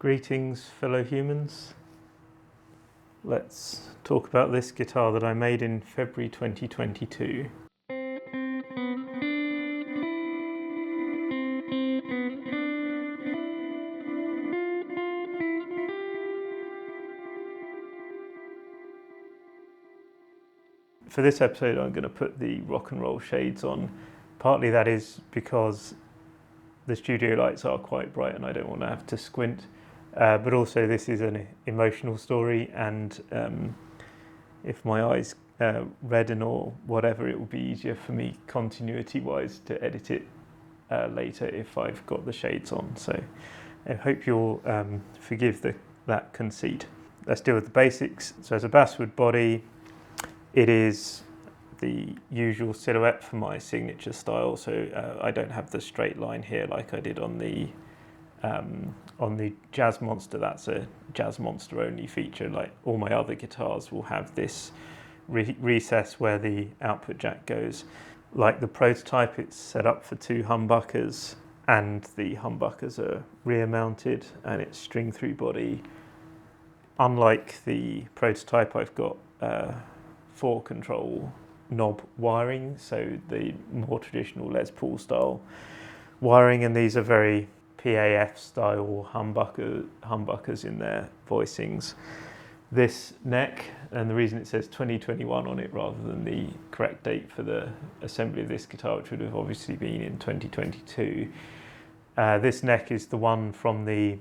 Greetings, fellow humans. Let's talk about this guitar that I made in February 2022. For this episode, I'm going to put the rock and roll shades on. Partly that is because the studio lights are quite bright and I don't want to have to squint. But also this is an emotional story, and if my eyes redden or whatever, it will be easier for me continuity-wise to edit it later if I've got the shades on. So I hope you'll forgive that conceit. Let's deal with the basics. So as a basswood body, it is the usual silhouette for my signature style. So I don't have the straight line here like I did on the Jazz Monster. That's a Jazz Monster only feature. Like all my other guitars will have this recess where the output jack goes. Like the prototype, it's set up for two humbuckers, and the humbuckers are rear mounted and it's string through body. Unlike the prototype, I've got 4-control knob wiring, so the more traditional Les Paul style wiring, and these are very PAF style humbuckers in their voicings. This neck, and the reason it says 2021 on it rather than the correct date for the assembly of this guitar, which would have obviously been in 2022, this neck is the one from the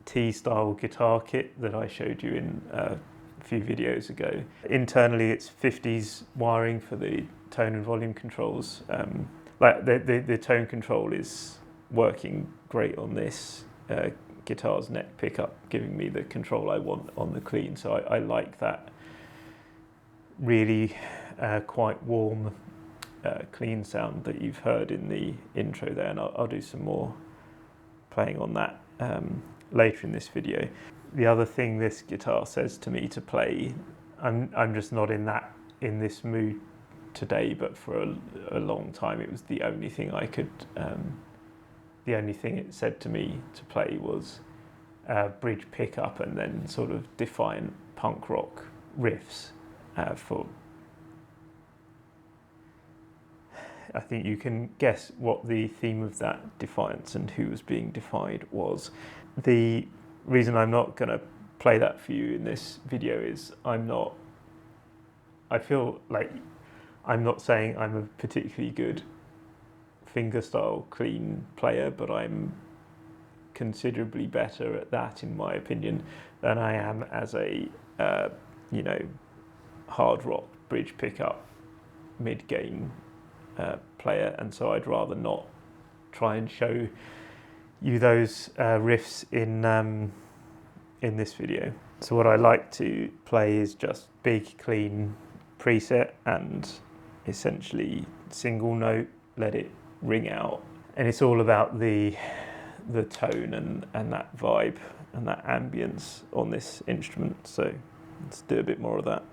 T-style guitar kit that I showed you in a few videos ago. Internally it's 50s wiring for the tone and volume controls. Like the tone control is working great on this guitar's neck pickup, giving me the control I want on the clean. So I like that really quite warm clean sound that you've heard in the intro there, and I'll do some more playing on that later in this video. The other thing this guitar says to me to play, I'm just not in this mood today, but for a long time it was the only thing I could the only thing it said to me to play was bridge pickup and then sort of defiant punk rock riffs. I think you can guess what the theme of that defiance and who was being defied was. The reason I'm not going to play that for you in this video is I feel like I'm not saying I'm a particularly good fingerstyle clean player, but I'm considerably better at that, in my opinion, than I am as a hard rock bridge pickup mid-gain player, and so I'd rather not try and show you those riffs in this video. So what I like to play is just big clean preset and essentially single note, let it ring out, and it's all about the tone and that vibe and that ambience on this instrument. So let's do a bit more of that.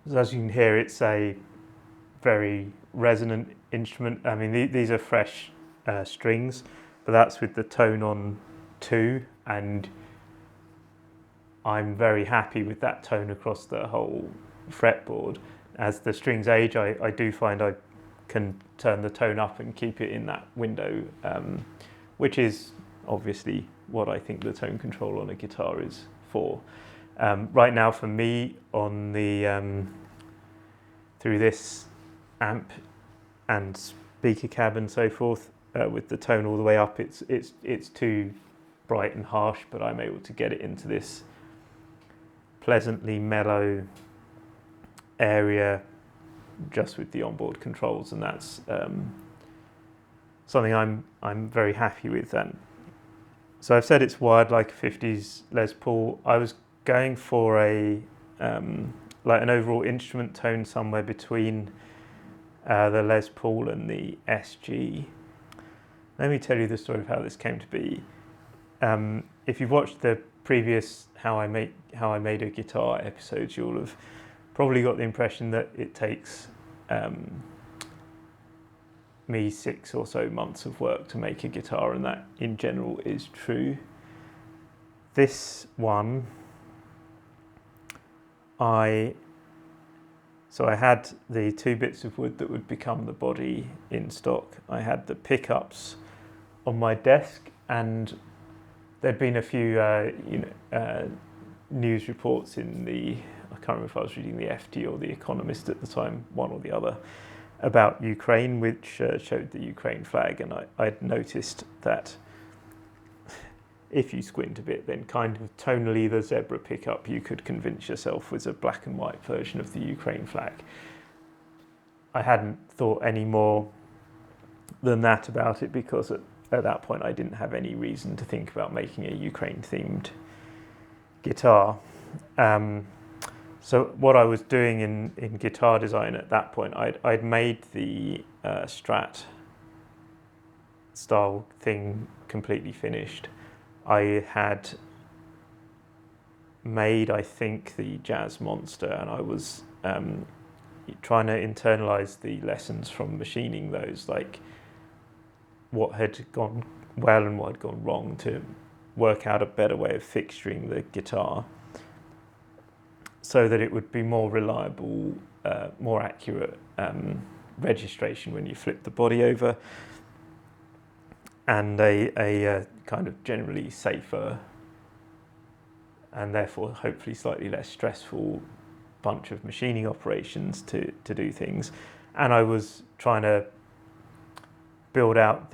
So as you can hear, it's a very resonant instrument. I mean, these are fresh strings, but that's with the tone on 2, and I'm very happy with that tone across the whole fretboard. As the strings age, I do find I can turn the tone up and keep it in that window, which is obviously what I think the tone control on a guitar is for. Right now for me, on the through this amp and speaker cab and so forth, with the tone all the way up, it's too bright and harsh, but I'm able to get it into this pleasantly mellow area just with the onboard controls, and that's something I'm very happy with. Then, so I've said it's wired like a 50s Les Paul. I was going for a like an overall instrument tone somewhere between the Les Paul and the SG. Let me tell you the story of how this came to be. If you've watched the previous how I made a guitar episodes, you'll have probably got the impression that it takes me 6 or so months of work to make a guitar, and that in general is true. This one, I had the 2 bits of wood that would become the body in stock. I had the pickups on my desk, and there'd been a few news reports in the, I can't remember if I was reading the FT or the Economist at the time, one or the other, about Ukraine, which showed the Ukraine flag, and I'd noticed that if you squint a bit, then kind of tonally the zebra pickup you could convince yourself was a black and white version of the Ukraine flag. I hadn't thought any more than that about it, because at that point I didn't have any reason to think about making a Ukraine-themed guitar. So what I was doing in guitar design at that point, I'd made the Strat style thing completely finished. I had made, I think, the Jazz Monster, and I was trying to internalize the lessons from machining those, like what had gone well and what had gone wrong, to work out a better way of fixturing the guitar so that it would be more reliable, more accurate registration when you flip the body over, and a kind of generally safer and therefore hopefully slightly less stressful bunch of machining operations to do things. And I was trying to build out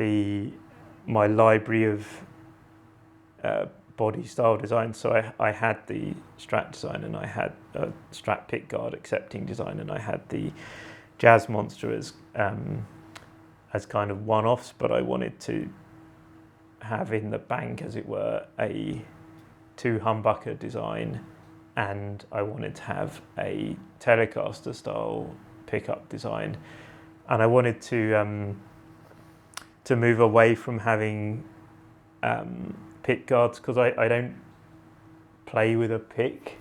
my library of body style design. So I had the Strat design, and I had a Strat pickguard accepting design, and I had the Jazz Monster as kind of one-offs, but I wanted to have in the bank, as it were, a 2 humbucker design, and I wanted to have a Telecaster style pickup design, and I wanted to move away from having pick guards, because I don't play with a pick,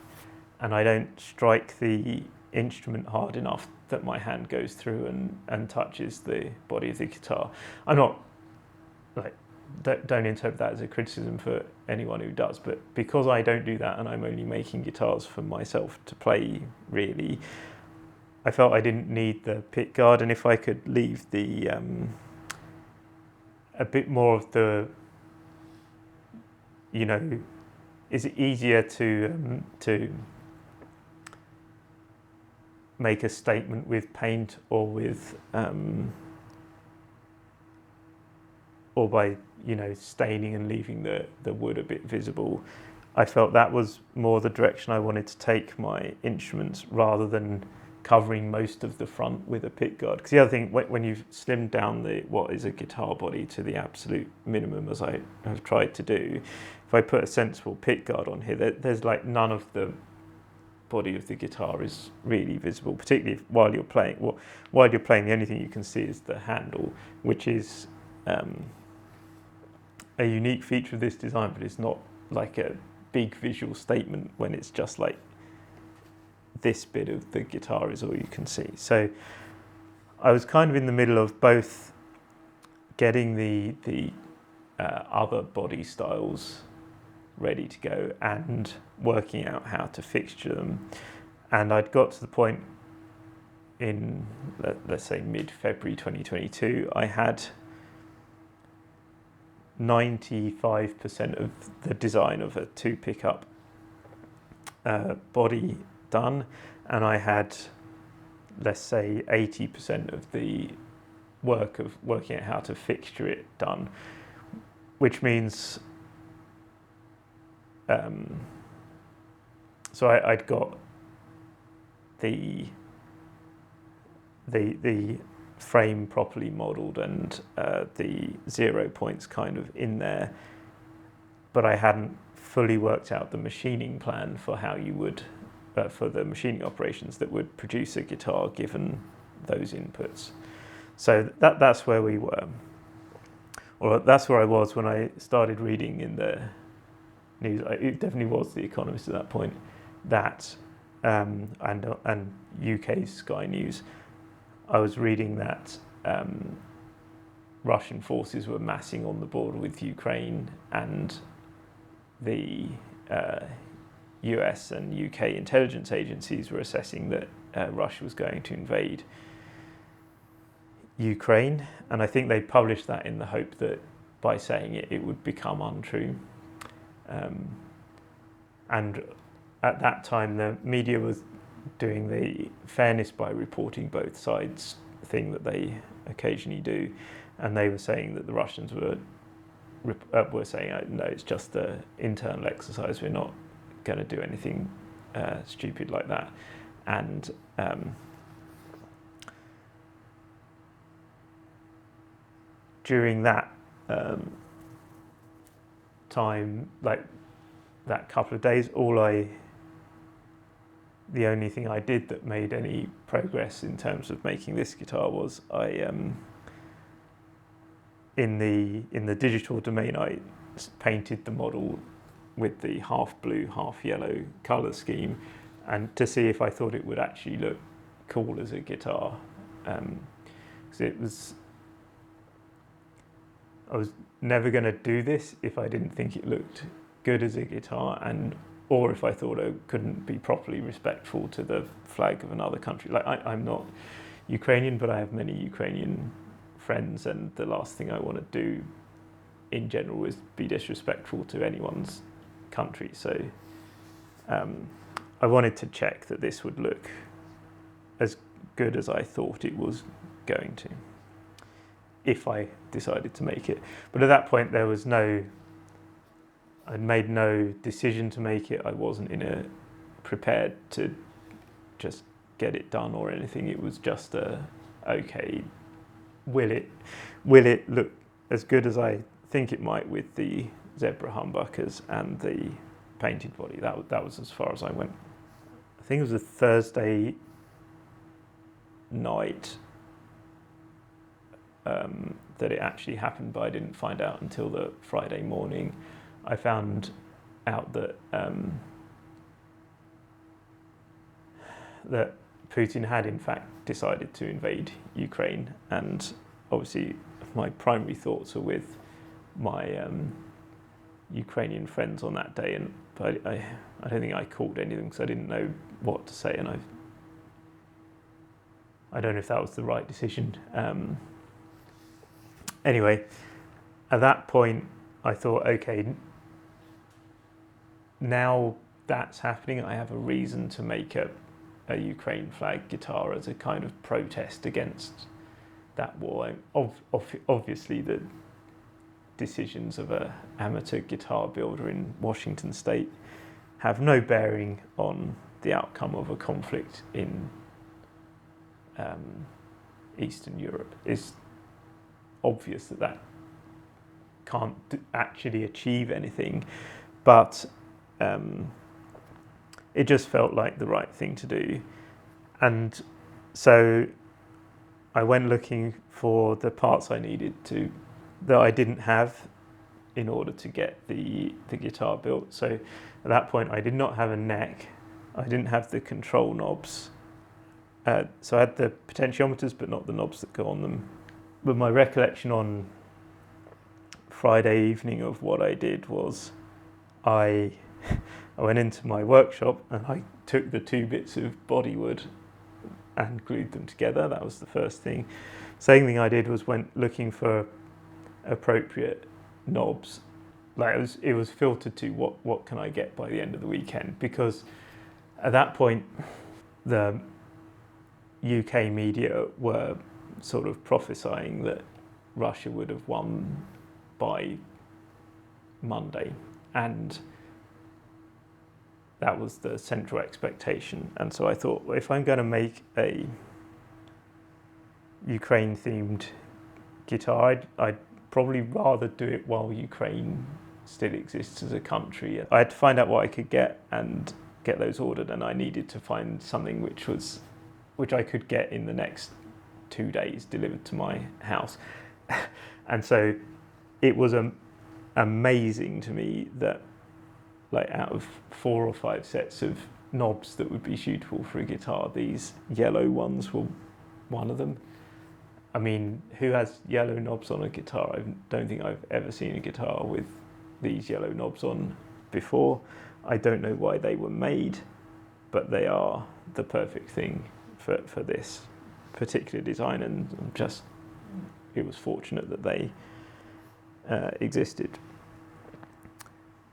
and I don't strike the instrument hard enough that my hand goes through and touches the body of the guitar. I'm not like, don't interpret that as a criticism for anyone who does, but because I don't do that, and I'm only making guitars for myself to play, really, I felt I didn't need the pick guard, and if I could leave the a bit more of the, is it easier to make a statement with paint or with or by staining and leaving the wood a bit visible? I felt that was more the direction I wanted to take my instruments, rather than covering most of the front with a pick guard. Because the other thing, when you've slimmed down what is a guitar body to the absolute minimum, as I have tried to do, if I put a sensible pick guard on here, there's like none of the body of the guitar is really visible, particularly while you're playing. While you're playing, the only thing you can see is the handle, which is a unique feature of this design, but it's not like a big visual statement when it's just like this bit of the guitar is all you can see. So I was kind of in the middle of both getting the other body styles ready to go and working out how to fixture them. And I'd got to the point in, let's say, mid-February 2022, I had 95% of the design of a 2 pickup body done, and I had, let's say, 80% of the work of working out how to fixture it done, which means so I'd got the frame properly modelled and the 0 points kind of in there, but I hadn't fully worked out the machining plan for how you would for the machining operations that would produce a guitar given those inputs. So that's where we were, or that's where I was when I started reading in the news. It definitely was The Economist at that point, that and UK Sky News. I was reading that Russian forces were massing on the border with Ukraine, and the US and UK intelligence agencies were assessing that Russia was going to invade Ukraine, and I think they published that in the hope that by saying it, it would become untrue. And at that time, the media was doing the fairness by reporting both sides thing that they occasionally do, and they were saying that the Russians were saying, no, it's just an internal exercise, we're not going to do anything stupid like that. And during that time, like that couple of days, the only thing I did that made any progress in terms of making this guitar was in the digital domain, I painted the model with the half blue, half yellow colour scheme, and to see if I thought it would actually look cool as a guitar. Because I was never going to do this if I didn't think it looked good as a guitar, or if I thought I couldn't be properly respectful to the flag of another country. Like I'm not Ukrainian, but I have many Ukrainian friends, and the last thing I want to do in general is be disrespectful to anyone's country. So I wanted to check that this would look as good as I thought it was going to, if I decided to make it. But at that point there was I'd made no decision to make it. I wasn't prepared to just get it done or anything. It was just okay, will it look as good as I think it might with the zebra humbuckers and the painted body? That was as far as I went. I think it was a Thursday night that it actually happened, but I didn't find out until the Friday morning. I found out that that Putin had in fact decided to invade Ukraine, and obviously my primary thoughts are with my Ukrainian friends on that day, but I don't think I called anything because I didn't know what to say, and I don't know if that was the right decision. Anyway, at that point I thought, okay, now that's happening, I have a reason to make a Ukraine flag guitar as a kind of protest against that war. Obviously the decisions of an amateur guitar builder in Washington State have no bearing on the outcome of a conflict in Eastern Europe. It's obvious that can't actually achieve anything, but it just felt like the right thing to do. And so I went looking for the parts I needed that I didn't have in order to get the guitar built. So at that point I did not have a neck, I didn't have the control knobs. So I had the potentiometers, but not the knobs that go on them. But my recollection on Friday evening of what I did was I went into my workshop and I took the 2 bits of bodywood and glued them together. That was the first thing. Second thing I did was went looking for appropriate knobs. Like it was filtered to what can I get by the end of the weekend, because at that point the UK media were sort of prophesying that Russia would have won by Monday, and that was the central expectation. And so I thought, well, if I'm going to make a Ukraine-themed guitar, I'd probably rather do it while Ukraine still exists as a country. I had to find out what I could get and get those ordered, and I needed to find something which I could get in the next 2 days delivered to my house. And so it was amazing to me that, like, out of 4 or 5 sets of knobs that would be suitable for a guitar, these yellow ones were one of them. I mean, who has yellow knobs on a guitar? I don't think I've ever seen a guitar with these yellow knobs on before. I don't know why they were made, but they are the perfect thing for this particular design, and it was fortunate that they existed.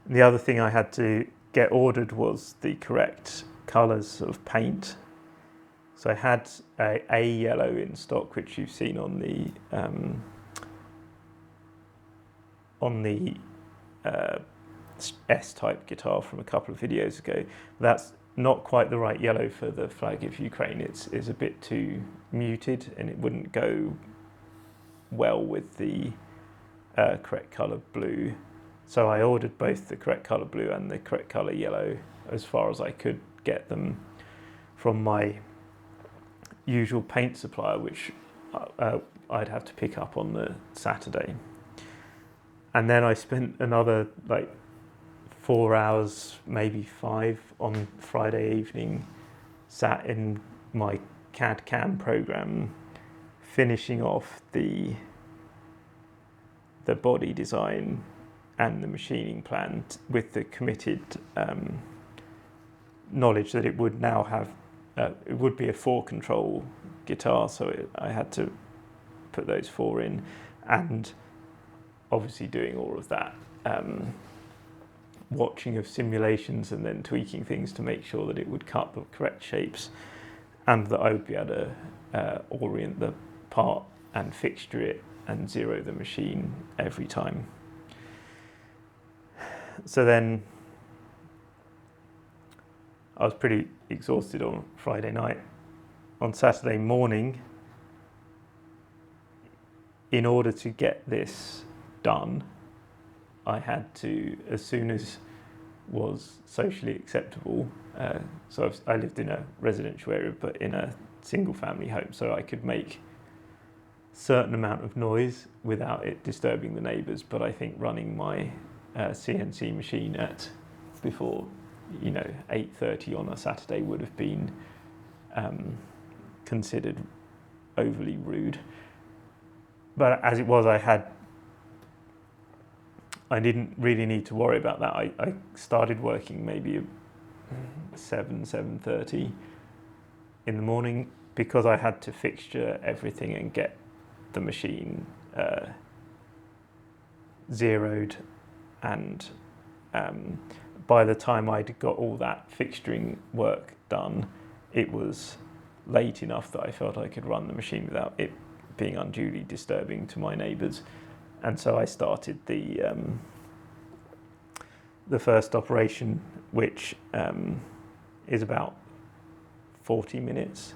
The other thing I had to get ordered was the correct colours of paint. So I had a yellow in stock, which you've seen on the S-type guitar from a couple of videos ago. That's not quite the right yellow for the flag of Ukraine. It's a bit too muted, and it wouldn't go well with the correct colour blue. So I ordered both the correct colour blue and the correct colour yellow as far as I could get them from my usual paint supplier, which I'd have to pick up on the Saturday. And then I spent another 4 hours, maybe 5, on Friday evening, sat in my CAD/CAM program, finishing off the body design and the machining plan with the committed knowledge that it would now have, it would be a 4-control guitar, so I had to put those 4 in, and obviously doing all of that watching of simulations and then tweaking things to make sure that it would cut the correct shapes and that I would be able to orient the part and fixture it and zero the machine every time. So then I was pretty exhausted on Friday night. On Saturday morning, in order to get this done, I had to, as soon as was socially acceptable, so I lived in a residential area but in a single family home, so I could make a certain amount of noise without it disturbing the neighbours, but I think running my CNC machine at before 8:30 on a Saturday would have been considered overly rude. But as it was, I didn't really need to worry about that. I started working maybe 7:30 in the morning because I had to fixture everything and get the machine zeroed, and by the time I'd got all that fixturing work done, it was late enough that I felt I could run the machine without it being unduly disturbing to my neighbours. And so I started the first operation, which is about 40 minutes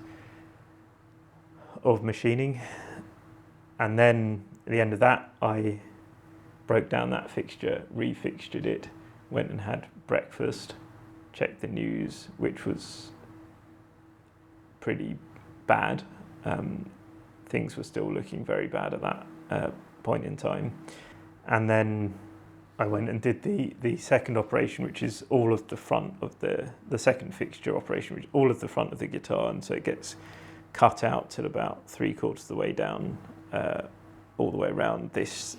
of machining. And then at the end of that, I broke down that fixture, refixtured it, went and had breakfast, checked the news, which was pretty bad. Things were still looking very bad at that point in time. And then I went and did the second operation, which is all of the front of the second fixture operation, which is all of the front of the guitar, and so it gets cut out till about 3/4 of the way down, all the way around. This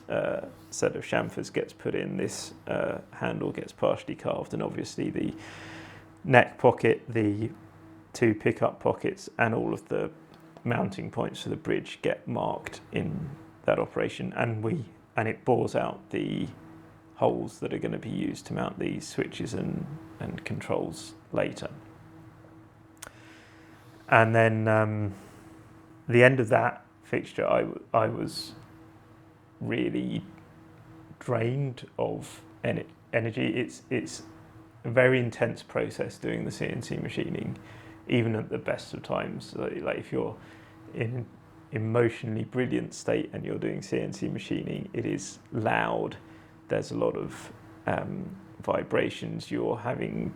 set of chamfers gets put in, this handle gets partially carved, and obviously the neck pocket, the 2 pickup pockets, and all of the mounting points for the bridge get marked in that operation, and it bores out the holes that are going to be used to mount these switches and controls later. And then the end of that fixture, I was really drained of energy. It's a very intense process doing the CNC machining, even at the best of times. Like if you're in emotionally brilliant state and you're doing CNC machining, it is loud. There's a lot of vibrations. You're having,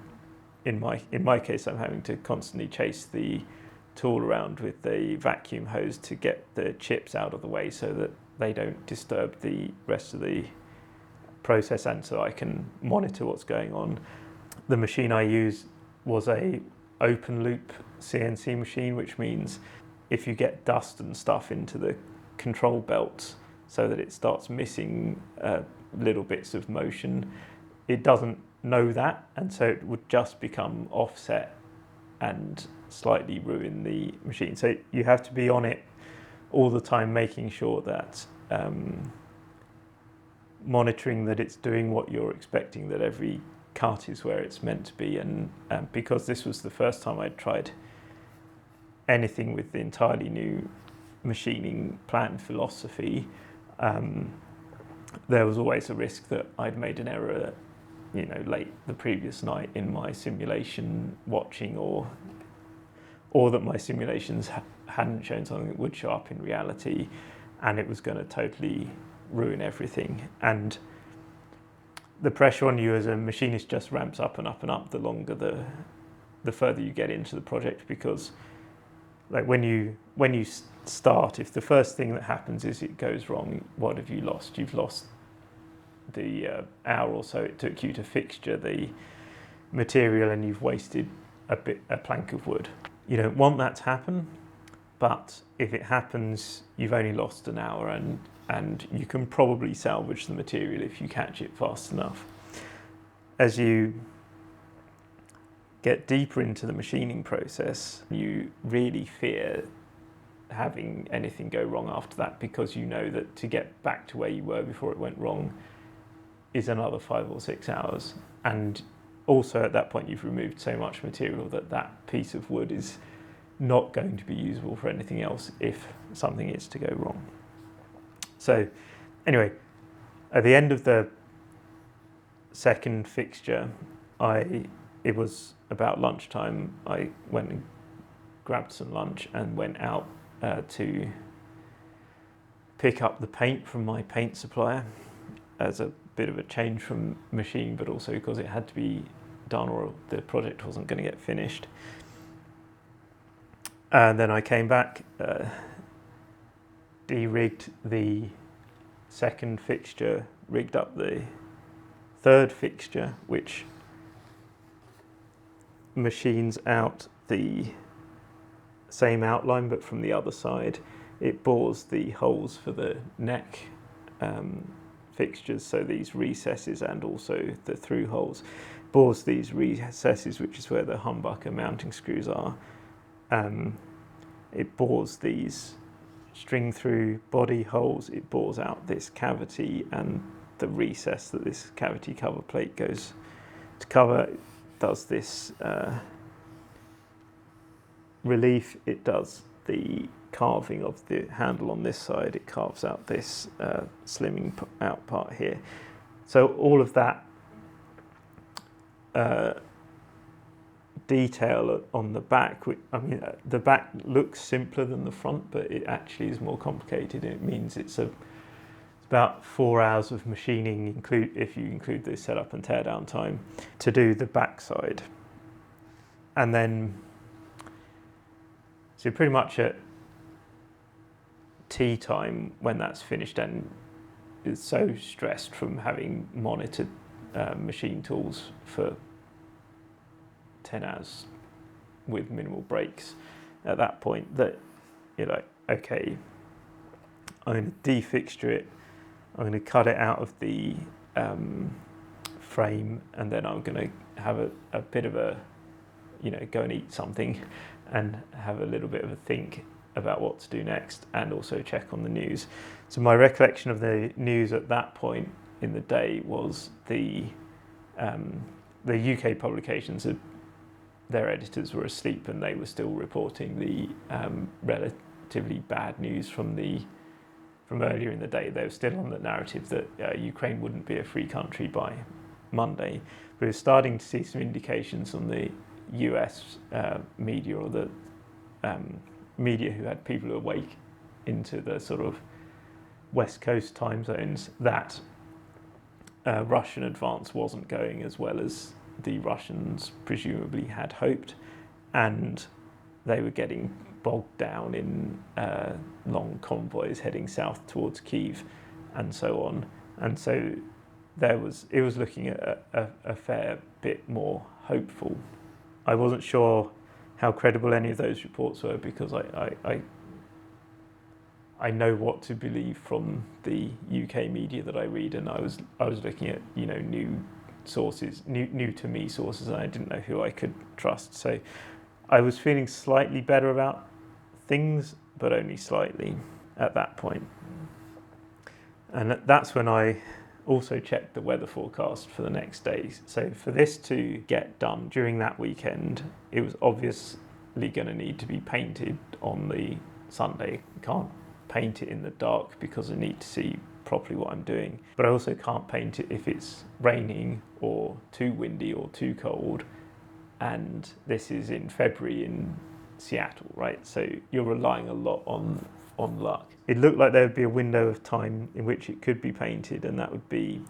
in my case, I'm having to constantly chase the tool around with the vacuum hose to get the chips out of the way so that they don't disturb the rest of the process, and so I can monitor what's going on. The machine I used was a open loop CNC machine, which means if you get dust and stuff into the control belts so that it starts missing little bits of motion, it doesn't know that, and so it would just become offset and slightly ruin the machine. So you have to be on it all the time, making sure that monitoring that it's doing what you're expecting, that every cut is where it's meant to be. And because this was the first time I'd tried anything with the entirely new machining plan philosophy, there was always a risk that I'd made an error, late the previous night in my simulation watching, or that my simulations hadn't shown something that would show up in reality, and it was going to totally ruin everything. And the pressure on you as a machinist just ramps up and up and up the longer the further you get into the project, because like when you start, if the first thing that happens is it goes wrong, what have you lost? You've lost the hour or so it took you to fixture the material, and you've wasted a plank of wood. You don't want that to happen, but if it happens, you've only lost an hour, and you can probably salvage the material if you catch it fast enough. As you get deeper into the machining process, you really fear having anything go wrong after that, because you know that to get back to where you were before it went wrong is another 5 or 6 hours. And also at that point you've removed so much material that piece of wood is not going to be usable for anything else if something is to go wrong. So anyway, at the end of the second fixture, it was about lunchtime. I went and grabbed some lunch and went out to pick up the paint from my paint supplier as a bit of a change from machine, but also because it had to be done or the project wasn't going to get finished. And then I came back, de-rigged the second fixture, rigged up the third fixture, which machines out the same outline but from the other side. It bores the holes for the neck fixtures, so these recesses and also the through holes. Bores these recesses, which is where the humbucker mounting screws are. It bores these string through body holes. It bores out this cavity and the recess that this cavity cover plate goes to cover. It does this relief. It does the carving of the handle on this side. It carves out this slimming out part here. So all of that detail on the back, the back looks simpler than the front, but it actually is more complicated. It means it's about 4 hours of machining, if you include the setup and teardown time, to do the back side. And then, so pretty much at tea time, when that's finished, and is so stressed from having monitored machine tools for 10 hours with minimal breaks at that point that you're like, okay, I'm going to defixture it, I'm going to cut it out of the frame, and then I'm going to have a bit of a, go and eat something and have a little bit of a think about what to do next, and also check on the news. So my recollection of the news at that point in the day was the UK publications, their editors were asleep and they were still reporting the relatively bad news from earlier in the day. They were still on the narrative that Ukraine wouldn't be a free country by Monday. We were starting to see some indications on the US media, or the media who had people awake into the sort of West Coast time zones, that Russian advance wasn't going as well as the Russians presumably had hoped, and they were getting bogged down in long convoys heading south towards Kyiv and so on. And so it was looking at a fair bit more hopeful. I wasn't sure how credible any of those reports were, because I know what to believe from the UK media that I read, and I was looking at new sources, new to me sources, and I didn't know who I could trust. So I was feeling slightly better about things, but only slightly at that point. And that's when I also checked the weather forecast for the next day. So for this to get done during that weekend, it was obviously going to need to be painted on the Sunday. I can't paint it in the dark because I need to see properly what I'm doing. But I also can't paint it if it's raining or too windy or too cold. And this is in February in Seattle, right? So you're relying a lot on luck. It looked like there would be a window of time in which it could be painted, and that would be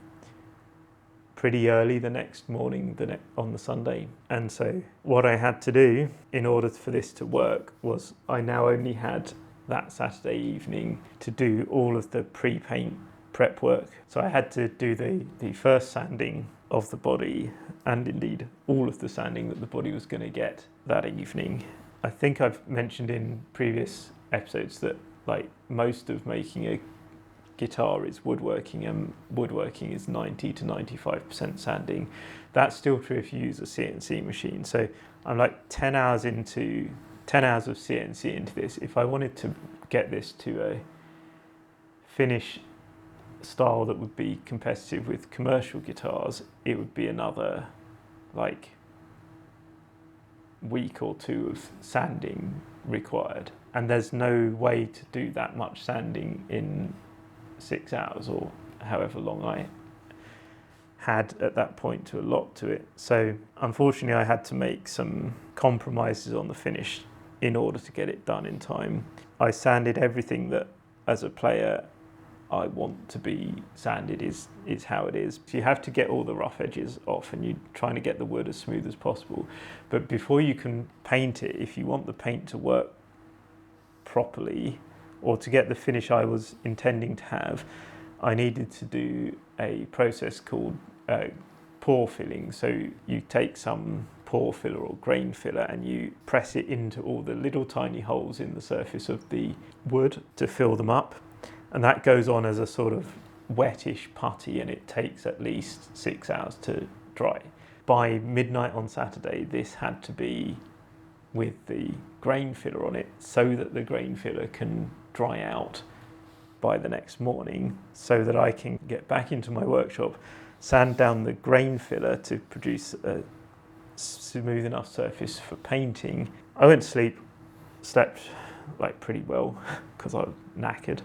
pretty early the next morning on the Sunday. And so what I had to do in order for this to work was I now only had that Saturday evening to do all of the pre-paint prep work. So I had to do the first sanding of the body, and indeed all of the sanding that the body was going to get that evening. I think I've mentioned in previous episodes that most of making a guitar is woodworking, and woodworking is 90 to 95% sanding. That's still true if you use a CNC machine. So I'm 10 hours of CNC into this. If I wanted to get this to a finish style that would be competitive with commercial guitars, it would be another week or two of sanding required. And there's no way to do that much sanding in 6 hours, or however long I had at that point to allot to it. So unfortunately I had to make some compromises on the finish in order to get it done in time. I sanded everything that, as a player, I want to be sanded is how it is. So you have to get all the rough edges off, and you're trying to get the wood as smooth as possible. But before you can paint it, if you want the paint to work properly, or to get the finish I was intending to have, I needed to do a process called pore filling. So you take some pore filler or grain filler and you press it into all the little tiny holes in the surface of the wood to fill them up. And that goes on as a sort of wettish putty, and it takes at least 6 hours to dry. By midnight on Saturday, this had to be with the grain filler on it, so that the grain filler can dry out by the next morning, so that I can get back into my workshop, sand down the grain filler to produce a smooth enough surface for painting. I went to sleep, slept pretty well because I was knackered.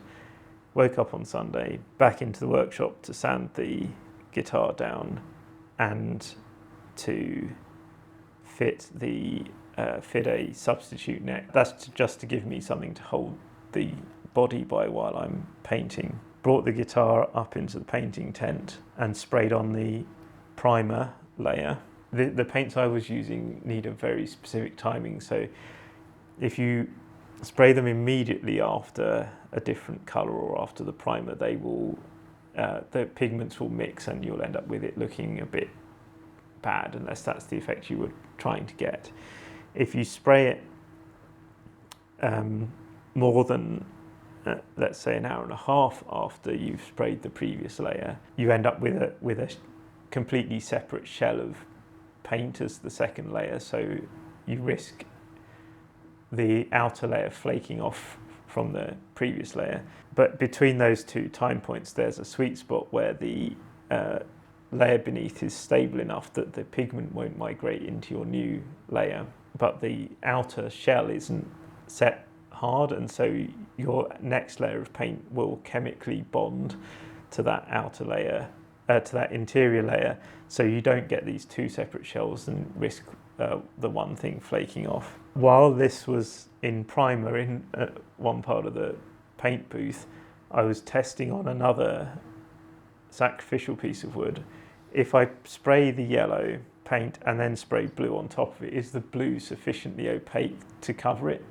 Woke up on Sunday, back into the workshop to sand the guitar down and to fit a substitute neck. That's just to give me something to hold the body by while I'm painting. Brought the guitar up into the painting tent and sprayed on the primer layer. The paints I was using need a very specific timing, so if you spray them immediately after a different colour or after the primer, they will the pigments will mix and you'll end up with it looking a bit bad, unless that's the effect you were trying to get. If you spray it more than let's say an hour and a half after you've sprayed the previous layer, you end up with a completely separate shell of paint as the second layer, so you risk the outer layer flaking off from the previous layer. But between those two time points, there's a sweet spot where the layer beneath is stable enough that the pigment won't migrate into your new layer, but the outer shell isn't set hard, and so your next layer of paint will chemically bond to that outer layer, to that interior layer, so you don't get these two separate shells and risk the one thing flaking off. While this was in primer in one part of the paint booth, I was testing on another sacrificial piece of wood. If I spray the yellow paint and then spray blue on top of it, is the blue sufficiently opaque to cover it?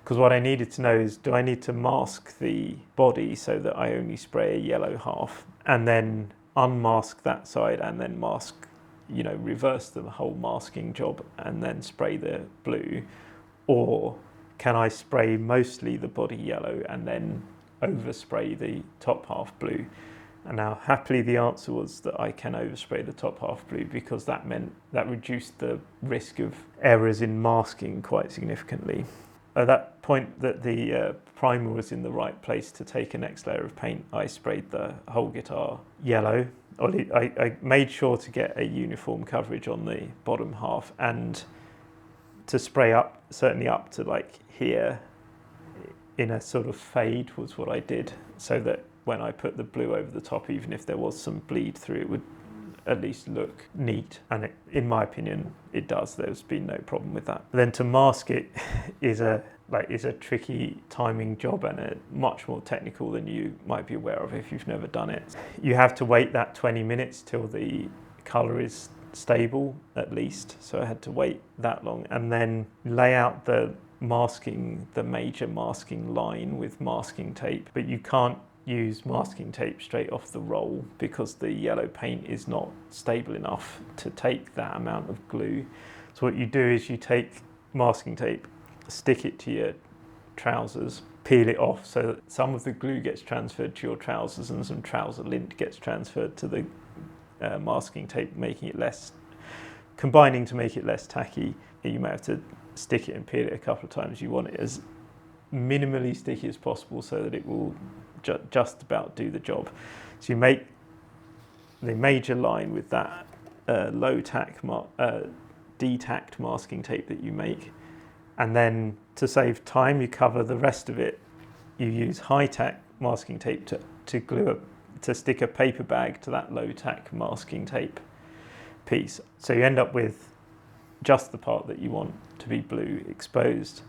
Because what I needed to know is, do I need to mask the body so that I only spray a yellow half and then unmask that side and then mask, reverse the whole masking job and then spray the blue? Or can I spray mostly the body yellow and then overspray the top half blue? And now happily the answer was that I can overspray the top half blue, because that meant that reduced the risk of errors in masking quite significantly. At that point that the primer was in the right place to take a next layer of paint, I sprayed the whole guitar yellow. I made sure to get a uniform coverage on the bottom half, and to spray up, certainly up to like here in a sort of fade was what I did, so that when I put the blue over the top, even if there was some bleed through, it would at least look neat. And in my opinion, it does. There's been no problem with that. Then to mask it is a tricky timing job, and much more technical than you might be aware of if you've never done it. You have to wait that 20 minutes till the colour is stable, at least. So I had to wait that long, and then lay out the major masking line with masking tape. But you can't use masking tape straight off the roll, because the yellow paint is not stable enough to take that amount of glue. So what you do is you take masking tape, stick it to your trousers, peel it off so that some of the glue gets transferred to your trousers and some trouser lint gets transferred to the masking tape, combining to make it less tacky. You may have to stick it and peel it a couple of times. You want it as minimally sticky as possible so that it will just about do the job. So you make the major line with that low tack detacked masking tape that you make, and then to save time you cover the rest of it. You use high tack masking tape to stick a paper bag to that low tack masking tape piece, so you end up with just the part that you want to be blue exposed.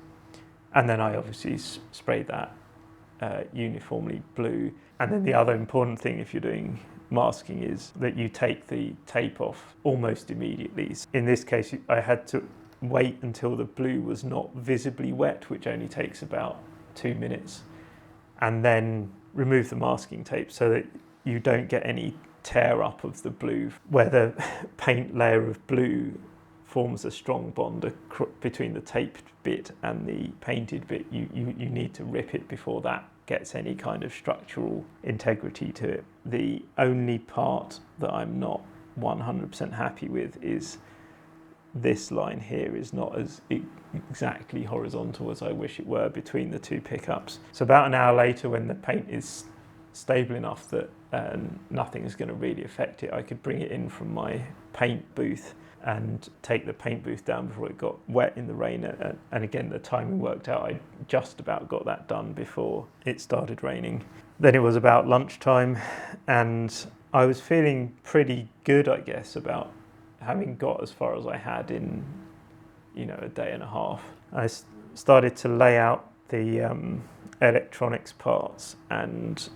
And then I obviously sprayed that uniformly blue. And then the other important thing if you're doing masking is that you take the tape off almost immediately. In this case, I had to wait until the blue was not visibly wet, which only takes about 2 minutes, and then remove the masking tape so that you don't get any tear up of the blue. Where the paint layer of blue forms a strong bond between the taped bit and the painted bit, you need to rip it before that gets any kind of structural integrity to it. The only part that I'm not 100% happy with is this line here is not as exactly horizontal as I wish it were between the two pickups. So about an hour later, when the paint is stable enough that nothing is going to really affect it, I could bring it in from my paint booth and take the paint booth down before it got wet in the rain. And again, the timing worked out. I just about got that done before it started raining. Then it was about lunchtime, and I was feeling pretty good, I guess, about having got as far as I had in, a day and a half. I started to lay out the electronics parts and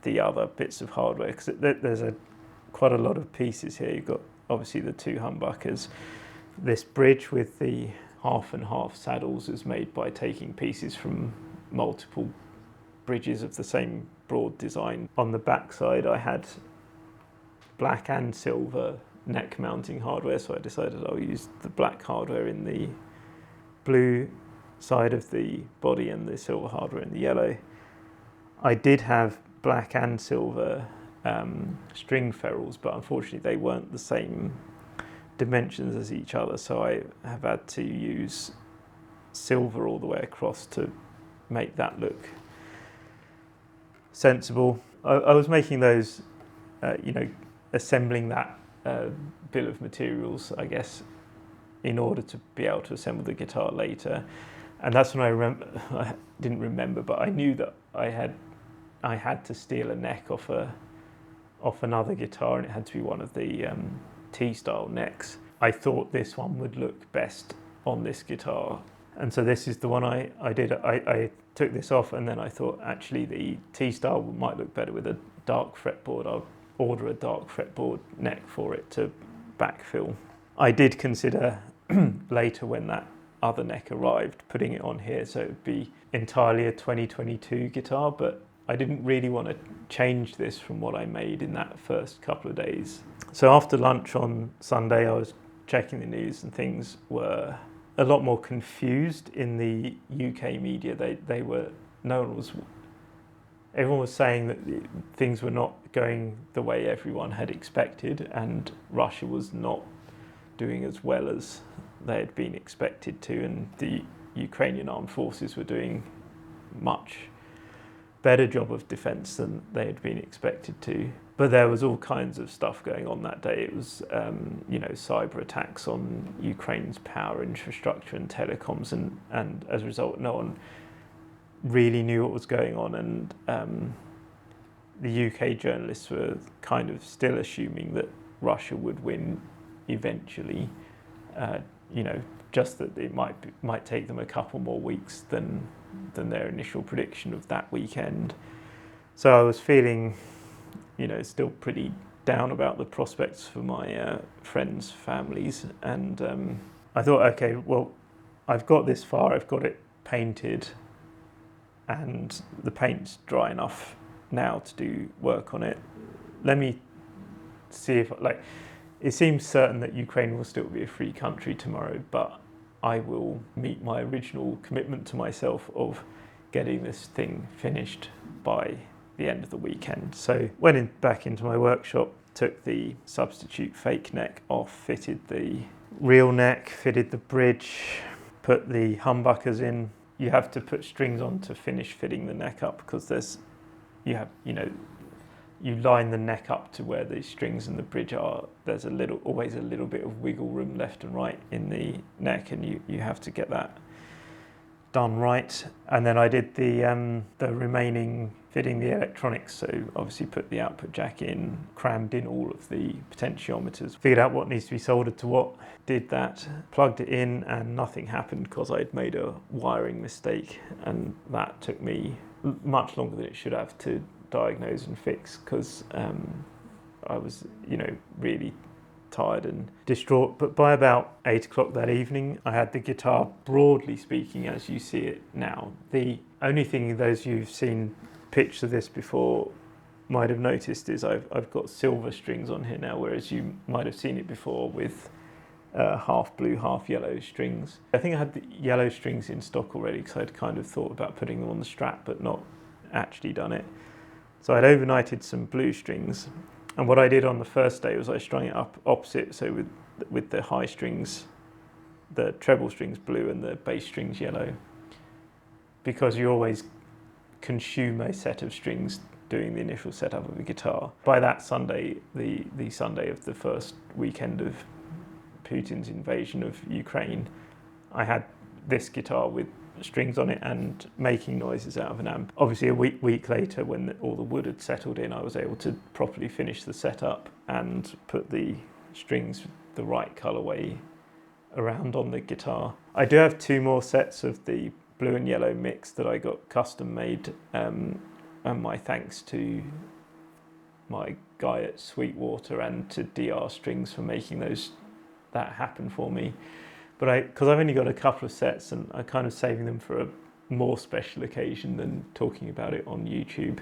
the other bits of hardware, because there's quite a lot of pieces here. You've got obviously the two humbuckers. This bridge with the half and half saddles is made by taking pieces from multiple bridges of the same broad design. On the back side I had black and silver neck mounting hardware, so I decided I'll use the black hardware in the blue side of the body and the silver hardware in the yellow. I did have black and silver string ferrules, but unfortunately they weren't the same dimensions as each other, so I have had to use silver all the way across to make that look sensible. I was making those, assembling that bill of materials, I guess, in order to be able to assemble the guitar later. And that's when I didn't remember, but I knew that I had to steal a neck off another guitar, and it had to be one of the T-style necks. I thought this one would look best on this guitar, and so this is the one I did. I took this off, and then I thought actually the T-style might look better with a dark fretboard. I'll order a dark fretboard neck for it to backfill. I did consider later, when that other neck arrived, putting it on here so it would be entirely a 2022 guitar, but I didn't really want to change this from what I made in that first couple of days. So after lunch on Sunday, I was checking the news, and things were a lot more confused in the UK media. Everyone was saying that things were not going the way everyone had expected, and Russia was not doing as well as they had been expected to, and the Ukrainian armed forces were doing much better job of defence than they had been expected to. But there was all kinds of stuff going on that day. It was, cyber attacks on Ukraine's power infrastructure and telecoms, and as a result, no one really knew what was going on. And the UK journalists were kind of still assuming that Russia would win eventually. Just that it might take them a couple more weeks than their initial prediction of that weekend. So I was feeling, still pretty down about the prospects for my friends' families, and I thought, okay, well, I've got this far, I've got it painted, and the paint's dry enough now to do work on it. Let me see if, it seems certain that Ukraine will still be a free country tomorrow, but I will meet my original commitment to myself of getting this thing finished by the end of the weekend. So went back into my workshop, took the substitute fake neck off, fitted the real neck, fitted the bridge, put the humbuckers in. You have to put strings on to finish fitting the neck up, because you line the neck up to where the strings and the bridge are. There's always a little bit of wiggle room left and right in the neck, and you have to get that done right. And then I did the remaining fitting the electronics, so obviously put the output jack in, crammed in all of the potentiometers, figured out what needs to be soldered to what, did that, plugged it in, and nothing happened because I'd made a wiring mistake, and that took me much longer than it should have to diagnose and fix, because I was really tired and distraught. But by about 8 o'clock that evening, I had the guitar, broadly speaking, as you see it now. The only thing those who've seen pictures of this before might have noticed is I've got silver strings on here now, whereas you might have seen it before with half blue, half yellow strings. I think I had the yellow strings in stock already, because I'd kind of thought about putting them on the strap but not actually done it. So I'd overnighted some blue strings, and what I did on the first day was I strung it up opposite, so with the high strings, the treble strings blue and the bass strings yellow, because you always consume a set of strings doing the initial setup of a guitar. By that Sunday, the Sunday of the first weekend of Putin's invasion of Ukraine, I had this guitar with strings on it and making noises out of an amp. Obviously a week later, when all the wood had settled in, I was able to properly finish the setup and put the strings the right colourway around on the guitar. I do have 2 more sets of the blue and yellow mix that I got custom made, and my thanks to my guy at Sweetwater and to DR Strings for making that happen for me. But because I've only got a couple of sets, and I'm kind of saving them for more special occasion than talking about it on YouTube.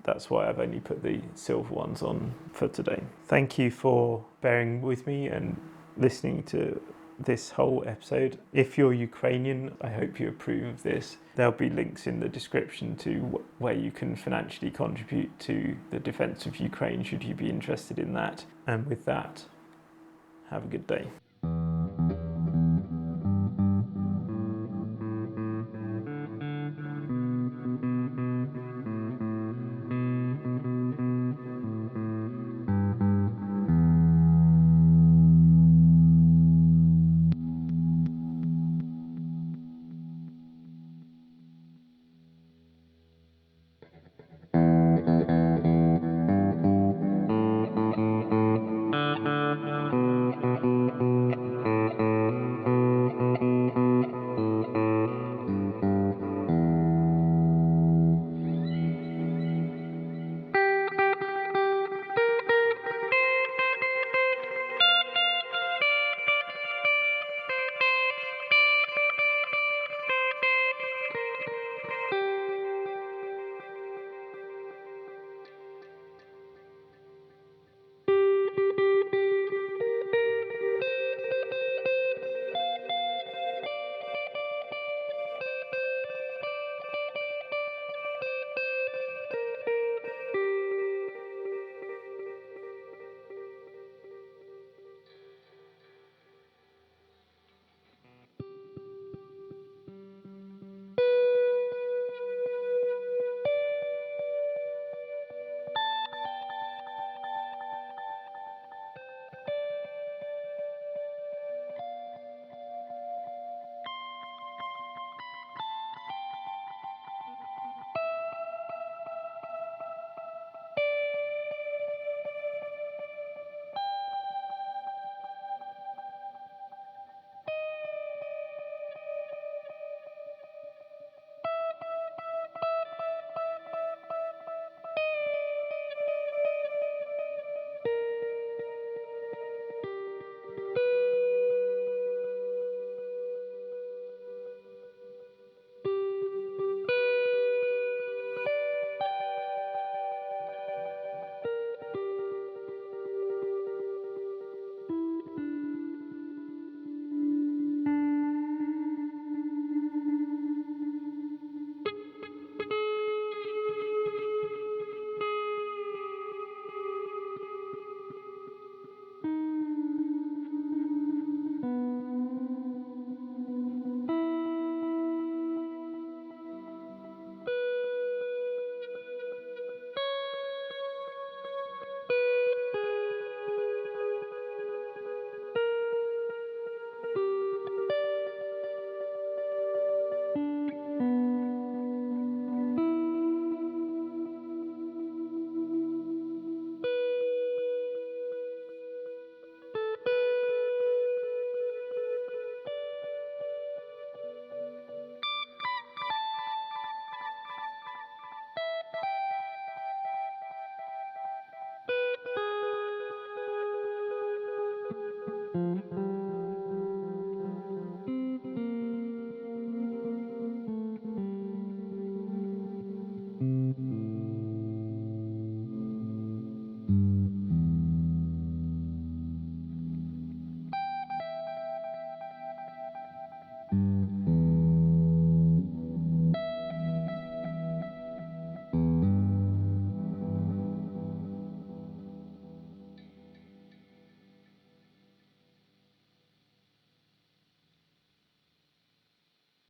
That's why I've only put the silver ones on for today. Thank you for bearing with me and listening to this whole episode. If you're Ukrainian, I hope you approve of this. There'll be links in the description to where you can financially contribute to the defense of Ukraine should you be interested in that. And with that, have a good day.